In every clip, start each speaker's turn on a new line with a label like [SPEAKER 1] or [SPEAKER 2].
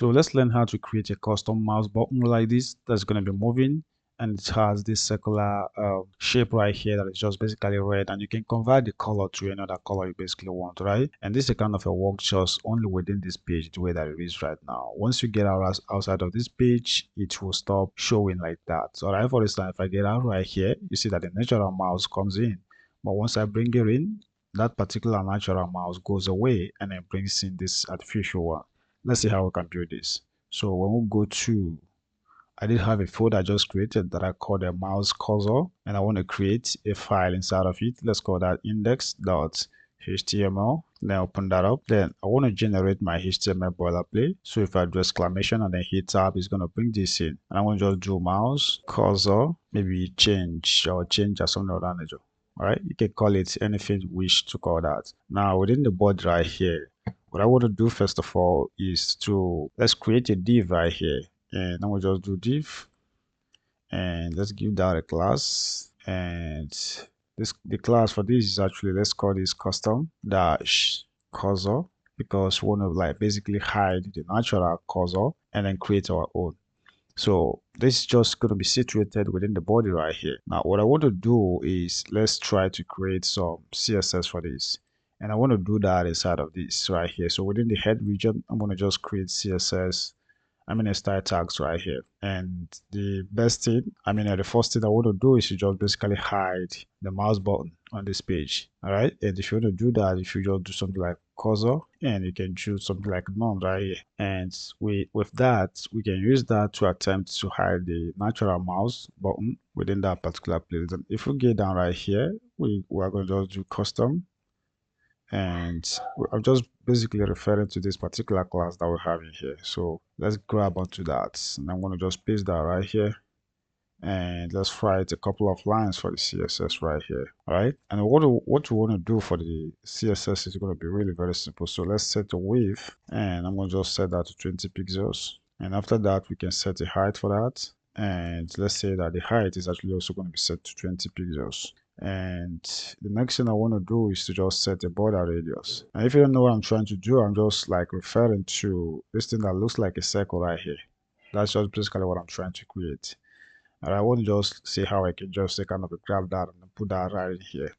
[SPEAKER 1] So let's learn how to create a custom mouse button like this that's going to be moving, and it has this circular shape right here that is just basically red, and you can convert the color to another color you basically want, right? And this is a kind of a work just only within this page the way that it is right now. Once you get out outside of this page, it will stop showing like that. All right, for instance, if I get out right here, you see that the natural mouse comes in, but once I bring it in, that particular natural mouse goes away and then brings in this artificial one. Let's see how we can build this. So when we go to, I did have a folder I just created that I called a mouse cursor, and I want to create a file inside of it. Let's call that index.html. Then open that up. Then I want to generate my HTML boilerplate. So if I do exclamation and then hit tab, it's going to bring this in. And I want to just do mouse cursor, maybe change or something of that nature. All right, you can call it anything you wish to call that. Now within the body right here, what I want to do first of all is let's create a div right here, and then we'll just do div, and let's give that a class. And the class for this is actually, let's call this custom dash cursor, because we want to like basically hide the natural cursor and then create our own. So this is just going to be situated within the body right here. Now what I want to do is, let's try to create some CSS for this. And I want to do that inside of this right here. So within the head region, I'm going to just create CSS. I'm going to style tags right here. And the best thing, the first thing I want to do is to just basically hide the mouse button on this page. All right. And if you want to do that, if you just do something like cursor, and you can choose something like none right here. And with that, we can use that to attempt to hide the natural mouse button within that particular place. And if we get down right here, we are going to just do custom. And I'm just basically referring to this particular class that we have in here. So let's grab onto that, and I'm going to just paste that right here, and let's write a couple of lines for the CSS right here. All right, and what you want to do for the CSS is going to be really very simple. So let's set the width, and I'm going to just set that to 20 pixels, and after that we can set a height for that, and let's say that the height is actually also going to be set to 20 pixels. And the next thing I want to do is to just set a border radius. And if you don't know what I'm trying to do, I'm just like referring to this thing that looks like a circle right here. That's just basically what I'm trying to create. And I want to just see how I can just kind of grab that and put that right in here.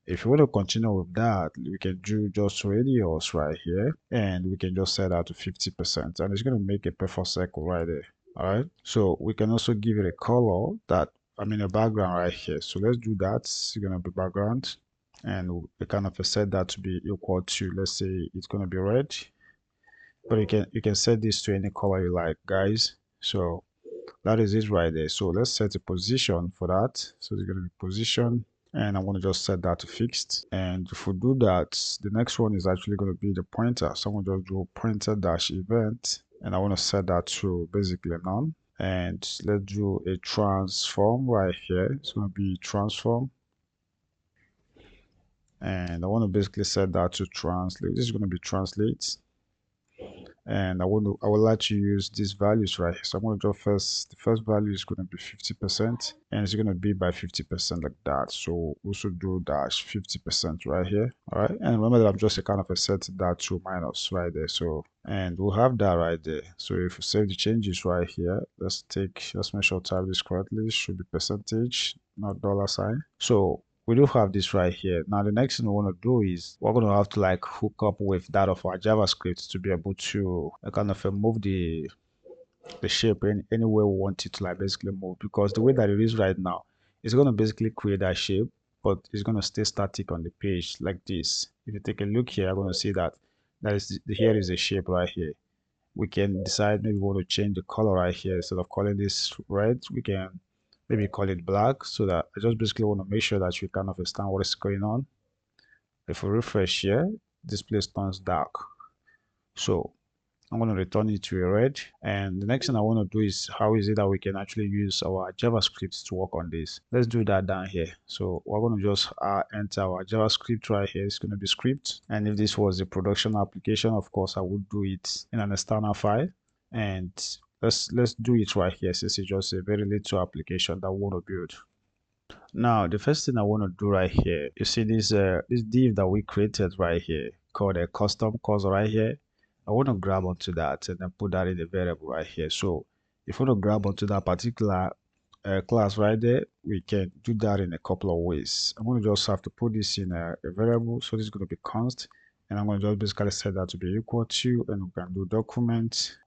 [SPEAKER 1] If you want to continue with that, we can do just radius right here, and we can just set that to 50%, and it's going to make a perfect circle right there. All right, so we can also give it a color that, a background right here. So let's do that. It's going to be background, and we kind of set that to be equal to, let's say it's going to be red, but you can set this to any color you like, guys. So that is it right there. So let's set a position for that. So it's going to be position, and I want to just set that to fixed. And if we do that, the next one is actually going to be the pointer. So I'm going to just do pointer dash event, and I want to set that to basically none. And let's do a transform right here. It's going to be transform, and I want to basically set that to translate. This is going to be translate, and I would like to use these values right here. So I'm going to draw the first value is going to be 50%, and it's going to be by 50% like that. So also do dash 50% right here. All right, and remember that I'm just a kind of a set that to minus right there. So, and we'll have that right there. So if we save the changes right here, let's make sure to type this correctly. It should be percentage, not dollar sign. So we do have this right here. Now the next thing we want to do is we're going to have to like hook up with that of our JavaScript to be able to kind of move the shape any way we want it to like basically move, because the way that it is right now, it's going to basically create that shape, but it's going to stay static on the page like this. If you take a look here, I'm going to see that here is a shape right here. We can decide maybe we want to change the color right here. Instead of calling this red, we can maybe call it black, so that I just basically want to make sure that you kind of understand what is going on. If we refresh here, this place turns dark. So I'm going to return it to a red. And the next thing I want to do is, how is it that we can actually use our JavaScript to work on this? Let's do that down here. So we're going to just enter our JavaScript right here. It's going to be script. And if this was a production application, of course, I would do it in an external file. And let's do it right here, since it's just a very little application that we want to build. Now the first thing I want to do right here, you see this div that we created right here called a custom cursor right here. I want to grab onto that and then put that in the variable right here. So if we want to grab onto that particular class right there, we can do that in a couple of ways. I'm going to just have to put this in a variable. So this is going to be const, and I'm going to just basically set that to be equal to, and we can do document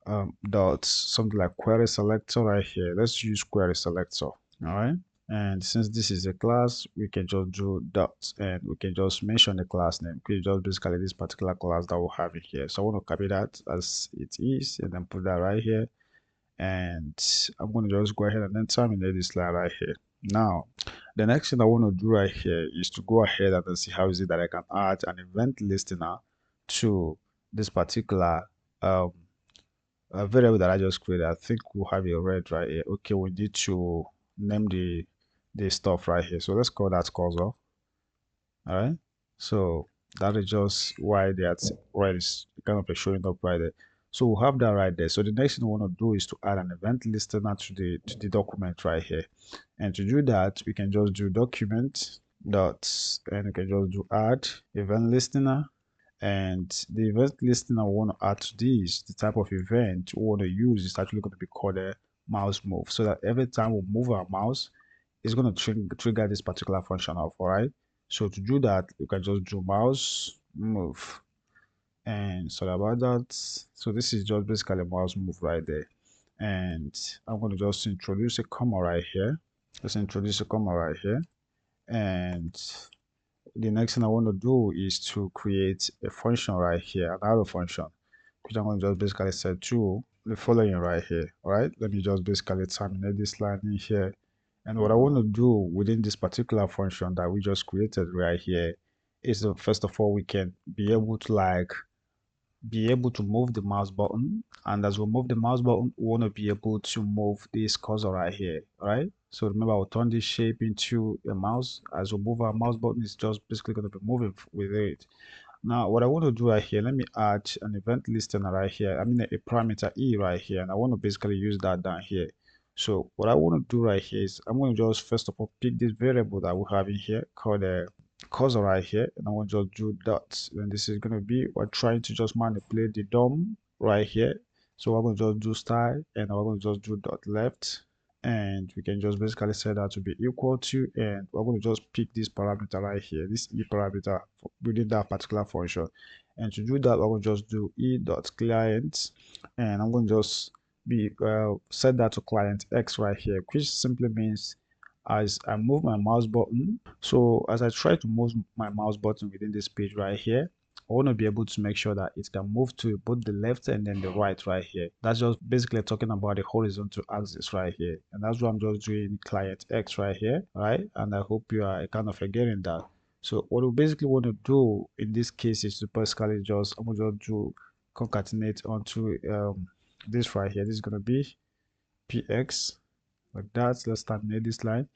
[SPEAKER 1] dot something like query selector right here. Let's use query selector. All right. And since this is a class, we can just do dot, and we can just mention the class name. We just basically this particular class that we'll have in here. So I want to copy that as it is and then put that right here. And I'm going to just go ahead and then terminate this line right here. Now, the next thing I want to do right here is to go ahead and then see how is it that I can add an event listener to this particular variable that I just created. I think we'll have a red right here. Okay, we need to name the stuff right here. So let's call that cursor. All right. So that is just why that red is kind of showing up right there. So we'll have that right there. So the next thing we want to do is to add an event listener to the document right here. And to do that, we can just do document dot, and we can just do add event listener. And the event listener we want to add to this, the type of event we want to use is actually going to be called a mouse move. So that every time we move our mouse, it's going to trigger this particular function off. All right. So to do that, you can just do mouse move. And sorry about that. So this is just basically a mouse move right there. And I'm going to just introduce a comma right here. Let's introduce a comma right here. And the next thing I want to do is to create a function right here, an arrow function, which I'm going to just basically set to the following right here. All right. Let me just basically terminate this line in here. And what I want to do within this particular function that we just created right here is first of all, we can be able to move the mouse button, and as we move the mouse button, we want to be able to move this cursor right here. All right. So remember, I'll turn this shape into a mouse. As we move our mouse button, it's just basically going to be moving with it. Now, what I want to do right here, let me add an event listener right here. I mean, a parameter E right here, and I want to basically use that down here. So what I want to do right here is I'm going to just first of all pick this variable that we have in here called a cursor right here, and I want to just do dots. And this is going to be, we're trying to just manipulate the DOM right here. So we're going to just do style, and we're going to just do dot left, and we can just basically set that to be equal to, and we're going to just pick this parameter right here, this E parameter within that particular function. And to do that, we're going to just do E dot client, and I'm going to just set that to client X right here, which simply means as I move my mouse button, so as I try to move my mouse button within this page right here, I want to be able to make sure that it can move to both the left and then the right right here. That's just basically talking about the horizontal axis right here. And that's what I'm just doing client X right here, right? And I hope you are kind of getting that. So what we basically want to do in this case is to basically just, I'm going to do concatenate onto this right here. This is going to be px like that. Let's terminate this line.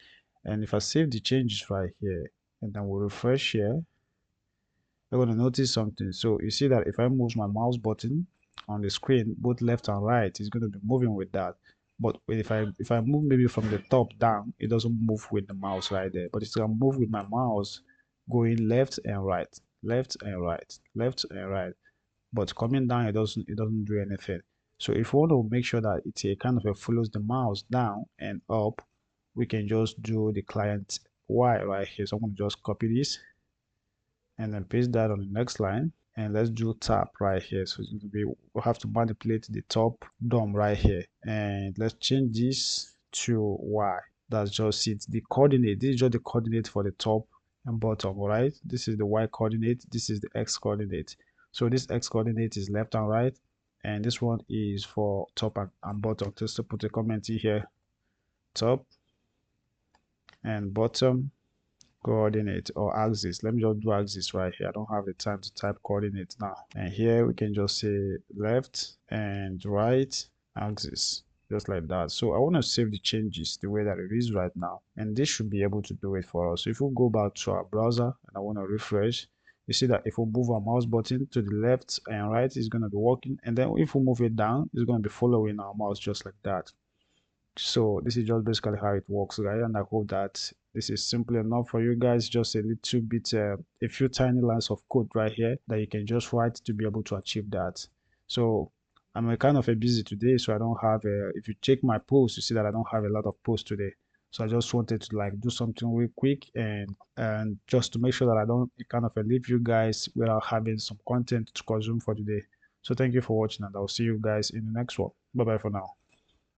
[SPEAKER 1] And if I save the changes right here and then we'll refresh here, you're going to notice something. So you see that if I move my mouse button on the screen, both left and right, it's going to be moving with that. But if I move maybe from the top down, it doesn't move with the mouse right there. But it's going to move with my mouse going left and right, left and right, left and right. But coming down, it doesn't do anything. So if we want to make sure that it kind of follows the mouse down and up, we can just do the client Y right here. So I'm going to just copy this and then paste that on the next line, and let's do tap right here. So we'll have to manipulate the top DOM right here, and let's change this to Y. That's just it. The coordinate, this is just the coordinate for the top and bottom. All right, this is the Y coordinate, this is the X coordinate. So this X coordinate is left and right, and this one is for top and bottom. Just to put a comment in here, top and bottom coordinate or axis. Let me just do axis right here. I don't have the time to type coordinate now. And here we can just say left and right axis, just like that. So I want to save the changes the way that it is right now, and this should be able to do it for us. So if we go back to our browser and I want to refresh, you see that if we move our mouse button to the left and right, it's going to be working, and then if we move it down, it's going to be following our mouse just like that. So this is just basically how it works, guys, and I hope that this is simple enough for you guys. Just a little bit a few tiny lines of code right here that you can just write to be able to achieve that. So I'm kind of a busy today, so I don't have a, if you check my post, you see that I don't have a lot of posts today. So I just wanted to like do something real quick and just to make sure that I don't kind of leave you guys without having some content to consume for today. So thank you for watching, and I'll see you guys in the next one. Bye bye for now.